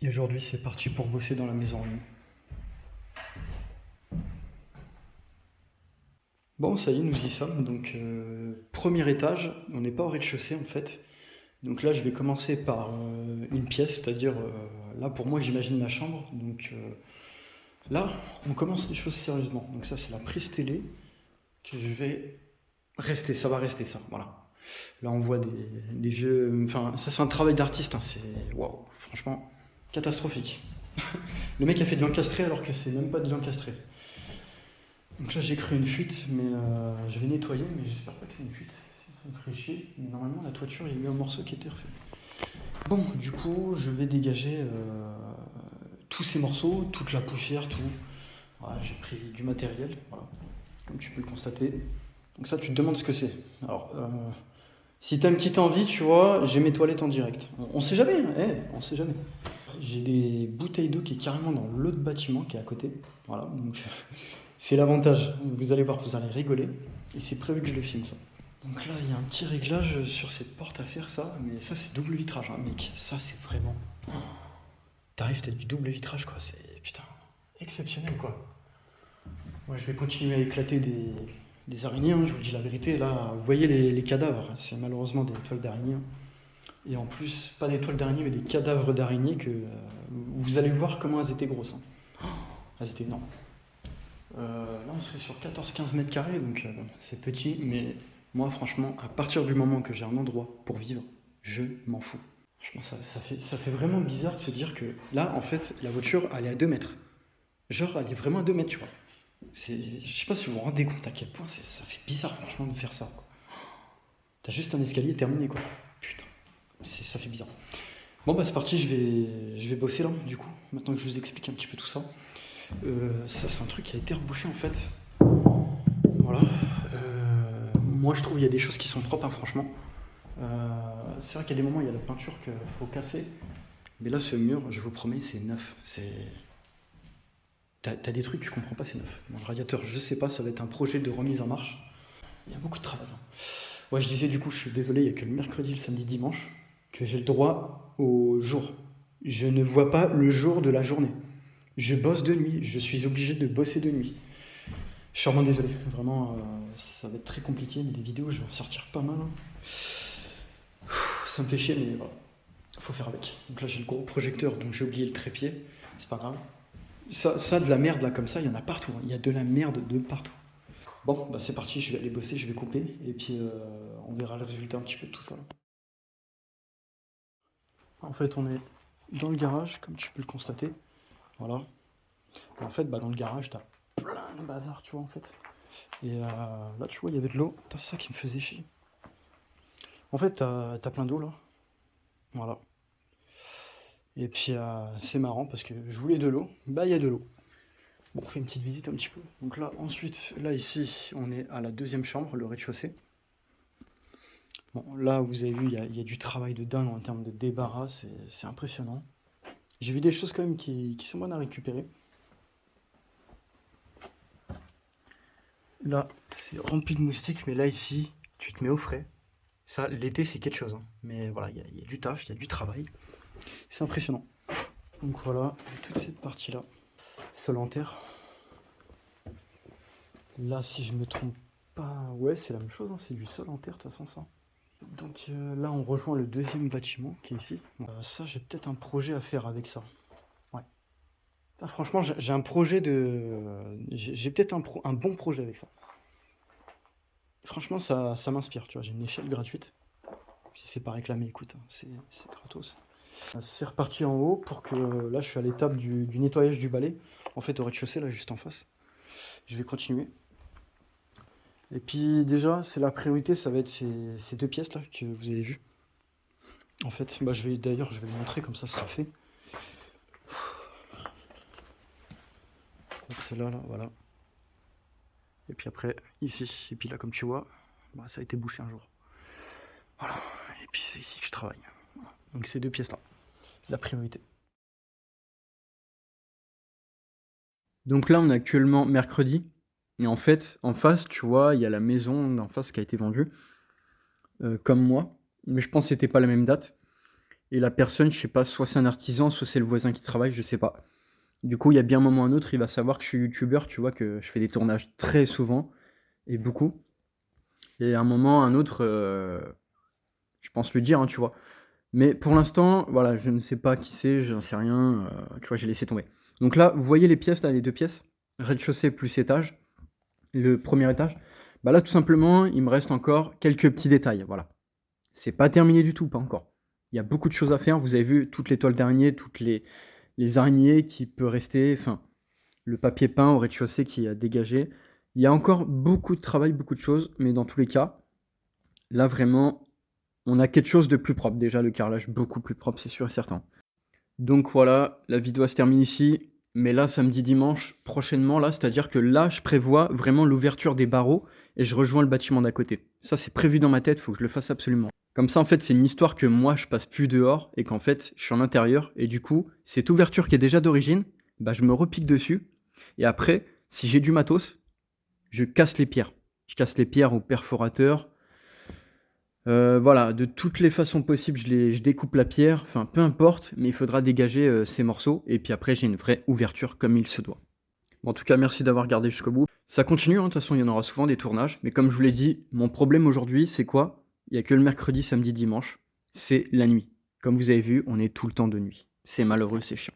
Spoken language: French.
Et aujourd'hui, c'est parti pour bosser dans la maison en ligne. Bon, ça y est, nous y sommes. Donc, premier étage, on n'est pas au rez-de-chaussée en fait. Donc là, je vais commencer par une pièce, c'est-à-dire là, pour moi, j'imagine ma chambre. Donc là, on commence les choses sérieusement. Donc ça, c'est la prise télé que je vais rester. Ça va rester, ça. Voilà. Là, on voit des vieux. Enfin, ça, c'est un travail d'artiste, hein. C'est waouh, franchement, catastrophique. Le mec a fait de l'encastré alors que c'est même pas de l'encastré. Donc là, j'ai créé une fuite, mais je vais nettoyer, mais j'espère pas que c'est une fuite. Sinon, ça me ferait chier. Mais normalement, la toiture, il y a eu un morceau qui était refait. Bon, du coup, je vais dégager tous ces morceaux, toute la poussière, tout. Voilà, j'ai pris du matériel, voilà, comme tu peux le constater. Donc ça, tu te demandes ce que c'est. Alors, si t'as une petite envie, tu vois, j'ai mes toilettes en direct. On sait jamais, hein, on sait jamais. J'ai des bouteilles d'eau qui est carrément dans l'autre bâtiment qui est à côté. Voilà, donc c'est l'avantage. Vous allez voir, vous allez rigoler. Et c'est prévu que je le filme ça. Donc là, il y a un petit réglage sur cette porte à faire ça. Mais ça, c'est double vitrage, hein, mec. Ça, c'est vraiment. T'arrives, t'as du double vitrage, quoi. C'est putain exceptionnel, quoi. Moi, je vais continuer à éclater des araignées, hein, je vous dis la vérité. Là, vous voyez les cadavres. C'est malheureusement des toiles d'araignée. Et en plus, pas des toiles d'araignée, mais des cadavres d'araignées que vous allez voir comment elles étaient grosses, hein. Elles étaient énormes. Là, on serait sur 14-15 mètres carrés, donc c'est petit, mais moi, franchement, à partir du moment que j'ai un endroit pour vivre, je m'en fous. Franchement, ça fait vraiment bizarre de se dire que là, en fait, la voiture, elle est à 2 mètres. Genre, elle est vraiment à 2 mètres, tu vois. Je sais pas si vous vous rendez compte à quel point ça fait bizarre, franchement, de faire ça, quoi. T'as juste un escalier terminé, quoi. Putain, ça fait bizarre. Bon, bah, c'est parti, je vais bosser là, du coup, maintenant que je vous explique un petit peu tout ça. Ça, c'est un truc qui a été rebouché, en fait. Voilà. Moi, je trouve qu'il y a des choses qui sont propres, hein, franchement. C'est vrai qu'il y a des moments, il y a la peinture qu'il faut casser. Mais là, ce mur, je vous promets, c'est neuf. T'as des trucs, tu comprends pas, c'est neuf. Bon, le radiateur, je sais pas, ça va être un projet de remise en marche. Il y a beaucoup de travail, hein. Ouais, je disais, du coup, je suis désolé, il n'y a que le mercredi, le samedi, dimanche que j'ai le droit au jour. Je ne vois pas le jour de la journée. Je bosse de nuit, je suis obligé de bosser de nuit. Je suis vraiment désolé, vraiment, ça va être très compliqué, mais les vidéos, je vais en sortir pas mal, hein. Ça me fait chier, mais voilà, faut faire avec. Donc là, j'ai le gros projecteur, donc j'ai oublié le trépied, c'est pas grave. Ça, de la merde là, comme ça, il y en a partout, hein. Il y a de la merde de partout. Bon, bah c'est parti, je vais aller bosser, je vais couper, et puis on verra le résultat un petit peu de tout ça. En fait, on est dans le garage, comme tu peux le constater. Voilà. Et en fait, bah, dans le garage, t'as plein de bazar, tu vois, en fait. Et là, tu vois, il y avait de l'eau. C'est ça qui me faisait chier. En fait, t'as plein d'eau là. Voilà. Et puis, c'est marrant parce que je voulais de l'eau. Bah, il y a de l'eau. Bon, on fait une petite visite un petit peu. Donc là, ensuite, là, ici, on est à la deuxième chambre, le rez-de-chaussée. Bon, là, vous avez vu, il y a du travail de dingue en termes de débarras. C'est impressionnant. J'ai vu des choses quand même qui sont bonnes à récupérer. Là, c'est rempli de moustiques, mais là, ici, tu te mets au frais. Ça, l'été, c'est quelque chose, hein. Mais voilà, il y a du taf, il y a du travail. C'est impressionnant. Donc voilà, toute cette partie-là. Sol en terre. Là, si je me trompe pas, ouais, c'est la même chose, hein, c'est du sol en terre, de toute façon, ça. Donc là, on rejoint le deuxième bâtiment qui est ici. Ça, j'ai peut-être un projet à faire avec ça. Ouais. Ah, franchement, j'ai un projet de. J'ai peut-être un bon projet avec ça. Franchement, ça m'inspire, tu vois. J'ai une échelle gratuite. Si c'est pas réclamé, écoute, hein, c'est gratos. C'est reparti en haut pour que là, je suis à l'étape du nettoyage du balai. En fait, au rez-de-chaussée, là, juste en face. Je vais continuer. Et puis déjà, c'est la priorité, ça va être ces deux pièces là que vous avez vues. En fait, bah, d'ailleurs, je vais le montrer comme ça sera fait. C'est là, voilà. Et puis après, ici. Et puis là, comme tu vois, bah, ça a été bouché un jour. Voilà. Et puis c'est ici que je travaille. Voilà. Donc ces deux pièces là, la priorité. Donc là, on est actuellement mercredi. Et en fait, en face, tu vois, il y a la maison en face qui a été vendue, comme moi. Mais je pense que c'était pas la même date. et la personne, je sais pas, soit c'est un artisan, soit c'est le voisin qui travaille, je sais pas. Du coup, il y a bien un moment ou un autre, il va savoir que je suis youtubeur, tu vois, que je fais des tournages très souvent et beaucoup. Et à un moment ou un autre, je pense lui dire, hein, tu vois? Mais pour l'instant, voilà, je ne sais pas qui c'est, j'en sais rien, tu vois, j'ai laissé tomber. Donc là, vous voyez les pièces là, les 2 pièces? Rez-de-chaussée plus étage, le premier étage. Bah là, tout simplement, il me reste encore quelques petits détails, voilà. C'est pas terminé du tout, pas encore. Il y a beaucoup de choses à faire. Vous avez vu toutes les toiles d'araignée, toutes les araignées qui peut rester, enfin, le papier peint au rez-de-chaussée qui a dégagé. Il y a encore beaucoup de travail, beaucoup de choses, mais dans tous les cas, là vraiment, on a quelque chose de plus propre. Déjà, le carrelage beaucoup plus propre, c'est sûr et certain. Donc voilà, la vidéo se termine ici. Mais là, samedi, dimanche, prochainement, là, c'est-à-dire que là, je prévois vraiment l'ouverture des barreaux et je rejoins le bâtiment d'à côté. Ça, c'est prévu dans ma tête, faut que je le fasse absolument. Comme ça, en fait, c'est une histoire que moi, je passe plus dehors et qu'en fait, je suis en intérieur. Et du coup, cette ouverture qui est déjà d'origine, bah, je me repique dessus. Et après, si j'ai du matos, je casse les pierres. Je casse les pierres au perforateur. Voilà, de toutes les façons possibles, je découpe la pierre, enfin peu importe, mais il faudra dégager, ces morceaux et puis après j'ai une vraie ouverture comme il se doit. Bon, en tout cas, merci d'avoir regardé jusqu'au bout. Ça continue, hein, de toute façon, il y en aura souvent des tournages, mais comme je vous l'ai dit, mon problème aujourd'hui, c'est quoi? Il y a que le mercredi, samedi, dimanche, c'est la nuit. Comme vous avez vu, on est tout le temps de nuit. C'est malheureux, c'est chiant.